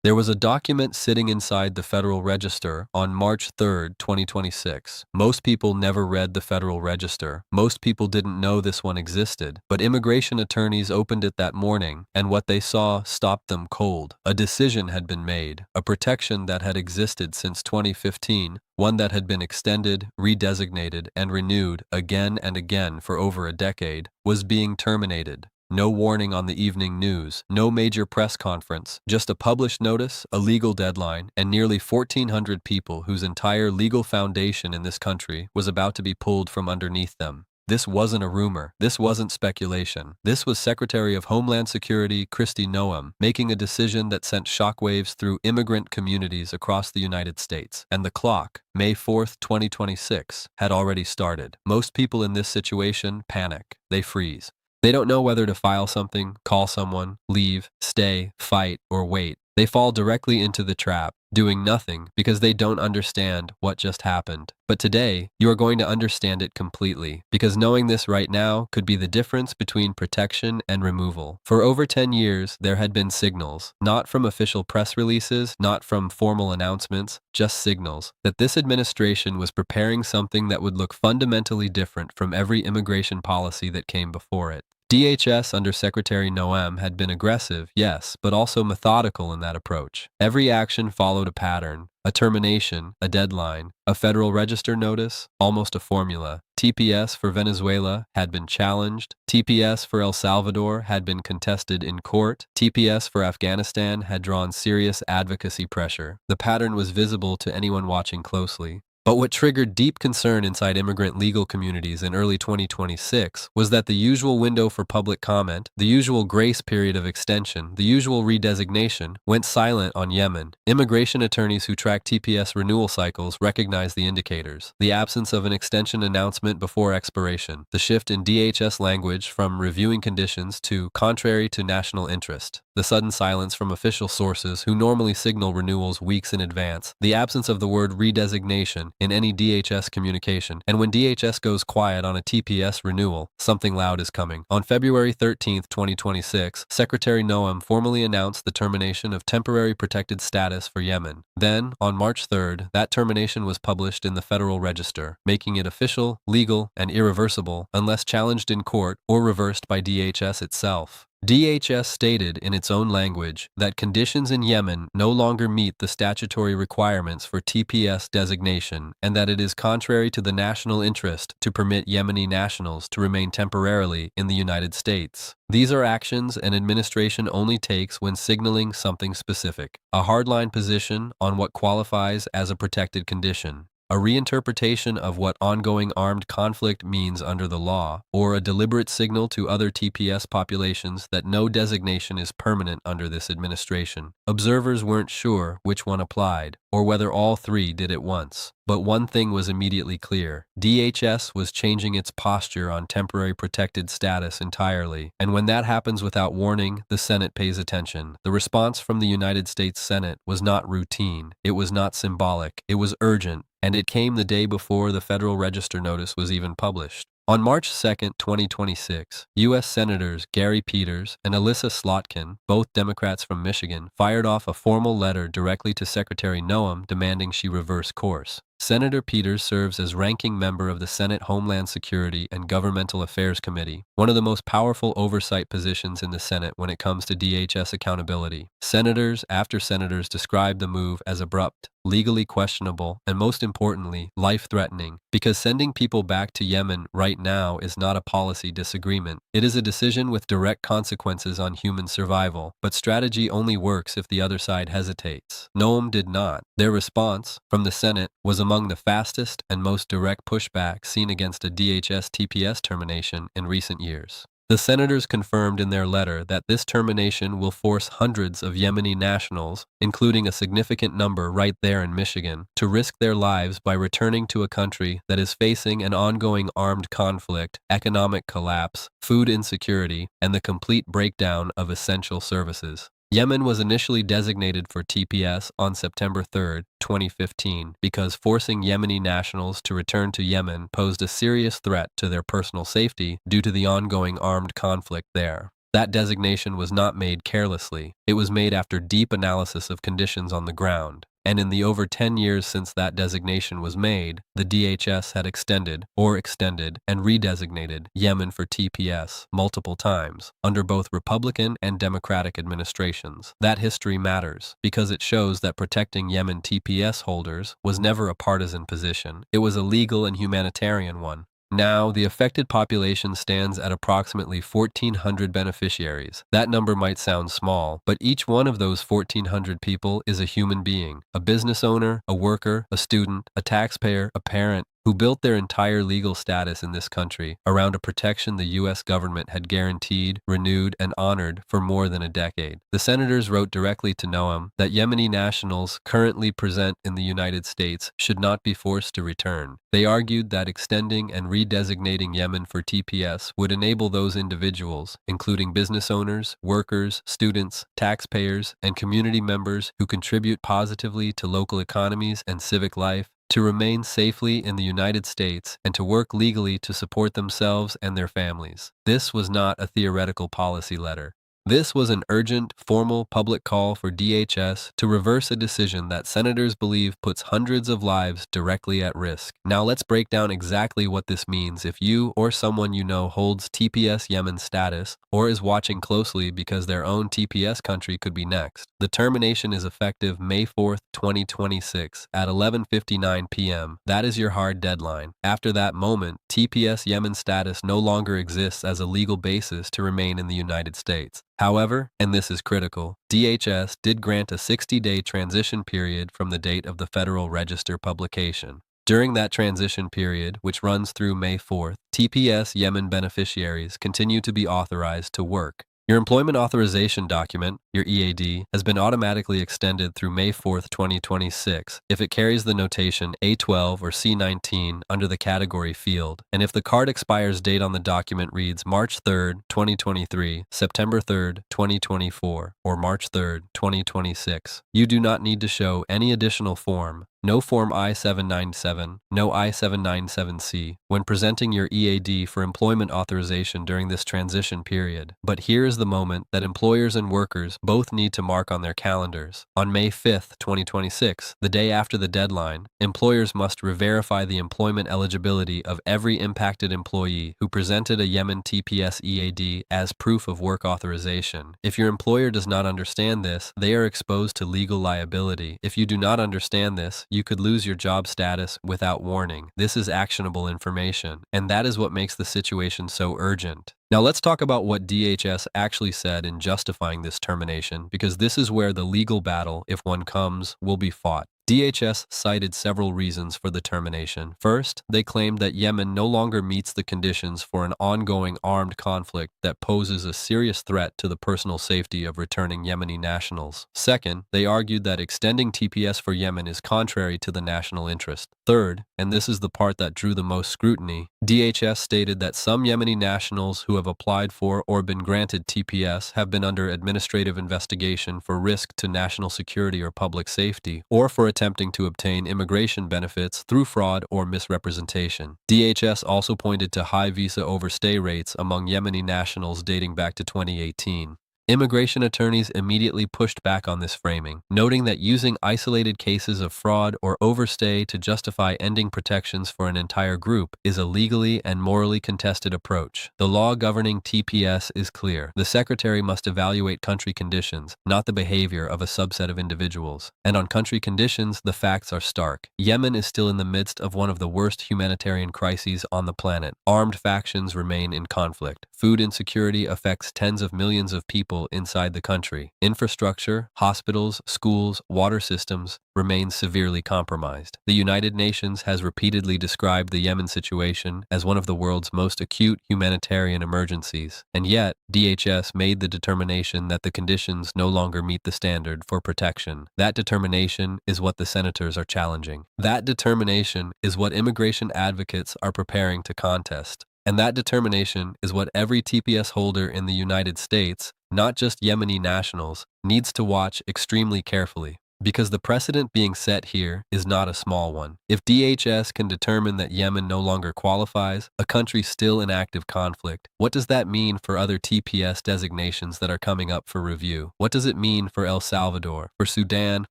There was a document sitting inside the Federal Register on March 3, 2026. Most people never read the Federal Register. Most people didn't know this one existed, but immigration attorneys opened it that morning, and what they saw stopped them cold. A decision had been made, a protection that had existed since 2015, one that had been extended, redesignated, and renewed again and again for over a decade, was being terminated. No warning on the evening news, no major press conference, just a published notice, a legal deadline, and nearly 1,400 people whose entire legal foundation in this country was about to be pulled from underneath them. This wasn't a rumor. This wasn't speculation. This was Secretary of Homeland Security Kristi Noem making a decision that sent shockwaves through immigrant communities across the United States. And the clock, May 4th, 2026, had already started. Most people in this situation panic. They freeze. They don't know whether to file something, call someone, leave, stay, fight, or wait. They fall directly into the trap, doing nothing because they don't understand what just happened. But today, you are going to understand it completely, because knowing this right now could be the difference between protection and removal. For over 10 years, there had been signals, not from official press releases, not from formal announcements, just signals, that this administration was preparing something that would look fundamentally different from every immigration policy that came before it. DHS under Secretary Noem had been aggressive, yes, but also methodical in that approach. Every action followed a pattern, a termination, a deadline, a Federal Register notice, almost a formula. TPS for Venezuela had been challenged. TPS for El Salvador had been contested in court. TPS for Afghanistan had drawn serious advocacy pressure. The pattern was visible to anyone watching closely. But what triggered deep concern inside immigrant legal communities in early 2026 was that the usual window for public comment, the usual grace period of extension, the usual redesignation, went silent on Yemen. Immigration attorneys who track TPS renewal cycles recognized the indicators: the absence of an extension announcement before expiration, the shift in DHS language from reviewing conditions to contrary to national interest, the sudden silence from official sources who normally signal renewals weeks in advance, the absence of the word redesignation in any DHS communication, and when DHS goes quiet on a TPS renewal, something loud is coming. On February 13, 2026, Secretary Noem formally announced the termination of temporary protected status for Yemen. Then, on March 3rd, that termination was published in the Federal Register, making it official, legal, and irreversible unless challenged in court or reversed by DHS itself. DHS stated in its own language that conditions in Yemen no longer meet the statutory requirements for TPS designation and that it is contrary to the national interest to permit Yemeni nationals to remain temporarily in the United States. These are actions an administration only takes when signaling something specific, a hardline position on what qualifies as a protected condition, a reinterpretation of what ongoing armed conflict means under the law, or a deliberate signal to other TPS populations that no designation is permanent under this administration. Observers weren't sure which one applied, or whether all three did at once. But one thing was immediately clear: DHS was changing its posture on temporary protected status entirely, and when that happens without warning, the Senate pays attention. The response from the United States Senate was not routine, it was not symbolic, it was urgent, and it came the day before the Federal Register notice was even published. On March 2, 2026, U.S. Senators Gary Peters and Alyssa Slotkin, both Democrats from Michigan, fired off a formal letter directly to Secretary Noem demanding she reverse course. Senator Peters serves as ranking member of the Senate Homeland Security and Governmental Affairs Committee, one of the most powerful oversight positions in the Senate when it comes to DHS accountability. Senators after senators described the move as abrupt, legally questionable, and most importantly, life-threatening, because sending people back to Yemen right now is not a policy disagreement. It is a decision with direct consequences on human survival, but strategy only works if the other side hesitates. Noem did not. Their response, from the Senate, was among the fastest and most direct pushback seen against a DHS TPS termination in recent years. The senators confirmed in their letter that this termination will force hundreds of Yemeni nationals, including a significant number right there in Michigan, to risk their lives by returning to a country that is facing an ongoing armed conflict, economic collapse, food insecurity, and the complete breakdown of essential services. Yemen was initially designated for TPS on September 3, 2015, because forcing Yemeni nationals to return to Yemen posed a serious threat to their personal safety due to the ongoing armed conflict there. That designation was not made carelessly. It was made after deep analysis of conditions on the ground. And in the over 10 years since that designation was made, the DHS had extended and redesignated Yemen for TPS multiple times under both Republican and Democratic administrations. That history matters because it shows that protecting Yemen TPS holders was never a partisan position. It was a legal and humanitarian one. Now, the affected population stands at approximately 1,400 beneficiaries. That number might sound small, but each one of those 1,400 people is a human being, a business owner, a worker, a student, a taxpayer, a parent, who built their entire legal status in this country around a protection the U.S. government had guaranteed, renewed, and honored for more than a decade. The senators wrote directly to Noem that Yemeni nationals currently present in the United States should not be forced to return. They argued that extending and redesignating Yemen for TPS would enable those individuals, including business owners, workers, students, taxpayers, and community members who contribute positively to local economies and civic life, to remain safely in the United States and to work legally to support themselves and their families. This was not a theoretical policy letter. This was an urgent, formal public call for DHS to reverse a decision that senators believe puts hundreds of lives directly at risk. Now let's break down exactly what this means if you or someone you know holds TPS Yemen status or is watching closely because their own TPS country could be next. The termination is effective May 4th, 2026 at 11:59 p.m. That is your hard deadline. After that moment, TPS Yemen status no longer exists as a legal basis to remain in the United States. However, and this is critical, DHS did grant a 60-day transition period from the date of the Federal Register publication. During that transition period, which runs through May 4th, TPS Yemen beneficiaries continue to be authorized to work. Your employment authorization document, your EAD, has been automatically extended through May 4th, 2026 if it carries the notation A12 or C19 under the category field, and if the card expires date on the document reads March 3rd, 2023, September 3rd, 2024, or March 3rd, 2026. You do not need to show any additional form. No Form I-797, no I-797C, when presenting your EAD for employment authorization during this transition period. But here is the moment that employers and workers both need to mark on their calendars. On May 5th, 2026, the day after the deadline, employers must re-verify the employment eligibility of every impacted employee who presented a Yemen TPS EAD as proof of work authorization. If your employer does not understand this, they are exposed to legal liability. If you do not understand this, you could lose your job status without warning. This is actionable information, and that is what makes the situation so urgent. Now let's talk about what DHS actually said in justifying this termination, because this is where the legal battle, if one comes, will be fought. DHS cited several reasons for the termination. First, they claimed that Yemen no longer meets the conditions for an ongoing armed conflict that poses a serious threat to the personal safety of returning Yemeni nationals. Second, they argued that extending TPS for Yemen is contrary to the national interest. Third, and this is the part that drew the most scrutiny, DHS stated that some Yemeni nationals who have applied for or been granted TPS have been under administrative investigation for risk to national security or public safety, or for attempting to obtain immigration benefits through fraud or misrepresentation. DHS also pointed to high visa overstay rates among Yemeni nationals dating back to 2018. Immigration attorneys immediately pushed back on this framing, noting that using isolated cases of fraud or overstay to justify ending protections for an entire group is a legally and morally contested approach. The law governing TPS is clear. The Secretary must evaluate country conditions, not the behavior of a subset of individuals. And on country conditions, the facts are stark. Yemen is still in the midst of one of the worst humanitarian crises on the planet. Armed factions remain in conflict. Food insecurity affects tens of millions of people inside the country. Infrastructure, hospitals, schools, water systems remain severely compromised. The United Nations has repeatedly described the Yemen situation as one of the world's most acute humanitarian emergencies, and yet DHS made the determination that the conditions no longer meet the standard for protection. That determination is what the senators are challenging. That determination is what immigration advocates are preparing to contest. And that determination is what every TPS holder in the United States, not just Yemeni nationals, needs to watch extremely carefully. because the precedent being set here is not a small one. If DHS can determine that Yemen no longer qualifies, a country still in active conflict, what does that mean for other TPS designations that are coming up for review? What does it mean for El Salvador, for Sudan,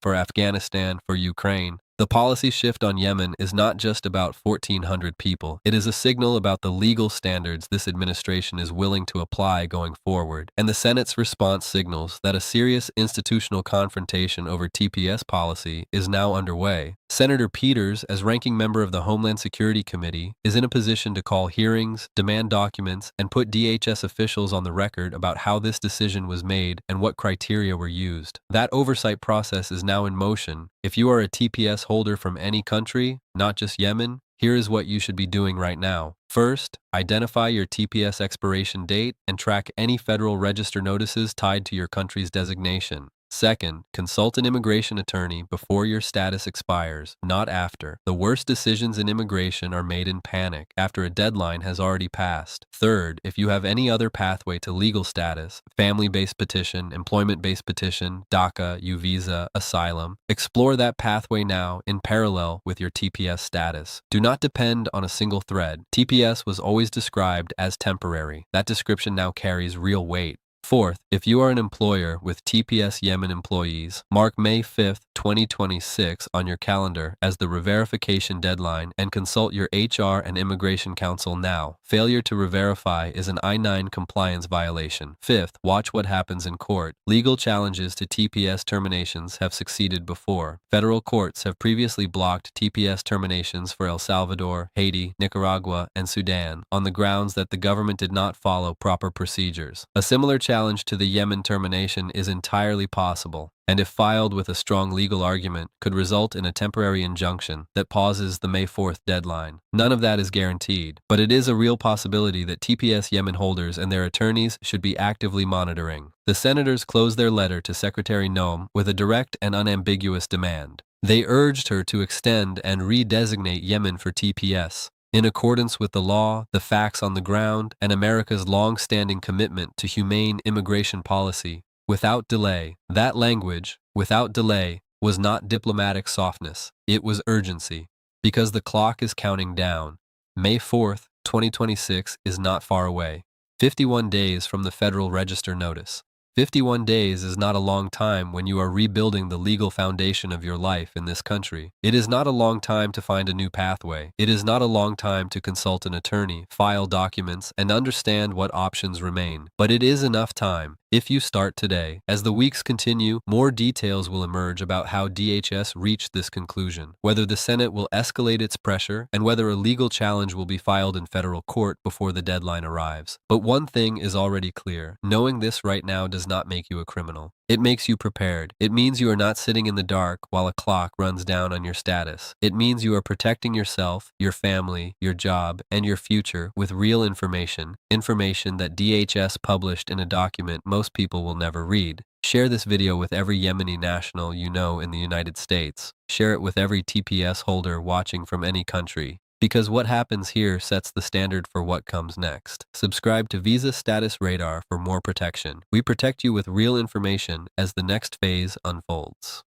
for Afghanistan, for Ukraine? The policy shift on Yemen is not just about 1,400 people. It is a signal about the legal standards this administration is willing to apply going forward. And the Senate's response signals that a serious institutional confrontation over TPS policy is now underway. Senator Peters, as ranking member of the Homeland Security Committee, is in a position to call hearings, demand documents, and put DHS officials on the record about how this decision was made and what criteria were used. That oversight process is now in motion. If you are a TPS holder from any country, not just Yemen, here is what you should be doing right now. First, identify your TPS expiration date and track any Federal Register notices tied to your country's designation. Second, consult an immigration attorney before your status expires, not after. The worst decisions in immigration are made in panic after a deadline has already passed. Third, if you have any other pathway to legal status, family-based petition, employment-based petition, DACA, U-Visa, asylum, explore that pathway now in parallel with your TPS status. Do not depend on a single thread. TPS was always described as temporary. That description now carries real weight. Fourth, if you are an employer with TPS Yemen employees, mark May 5th, 2026 on your calendar as the re-verification deadline and consult your HR and Immigration Counsel now. Failure to re-verify is an I-9 compliance violation. Fifth, watch what happens in court. Legal challenges to TPS terminations have succeeded before. Federal courts have previously blocked TPS terminations for El Salvador, Haiti, Nicaragua, and Sudan on the grounds that the government did not follow proper procedures. A similar challenge to the Yemen termination is entirely possible, and if filed with a strong legal argument, could result in a temporary injunction that pauses the May 4th deadline. None of that is guaranteed, but it is a real possibility that TPS Yemen holders and their attorneys should be actively monitoring. The senators closed their letter to Secretary Noem with a direct and unambiguous demand. They urged her to extend and redesignate Yemen for TPS, in accordance with the law, the facts on the ground, and America's long-standing commitment to humane immigration policy. Without delay. That language, without delay, was not diplomatic softness. It was urgency. Because the clock is counting down. May 4th, 2026 is not far away. 51 days from the Federal Register notice. 51 days is not a long time when you are rebuilding the legal foundation of your life in this country. It is not a long time to find a new pathway. It is not a long time to consult an attorney, file documents, and understand what options remain. But it is enough time if you start today. As the weeks continue, more details will emerge about how DHS reached this conclusion, whether the Senate will escalate its pressure, and whether a legal challenge will be filed in federal court before the deadline arrives. But one thing is already clear. Knowing this right now does not make you a criminal. It makes you prepared. It means you are not sitting in the dark while a clock runs down on your status. It means you are protecting yourself, your family, your job, and your future with real information that DHS published in a document most people will never read. Share this video with every Yemeni national you know in the United States. Share it with every TPS holder watching from any country. Because what happens here sets the standard for what comes next. Subscribe to Visa Status Radar for more protection. We protect you with real information as the next phase unfolds.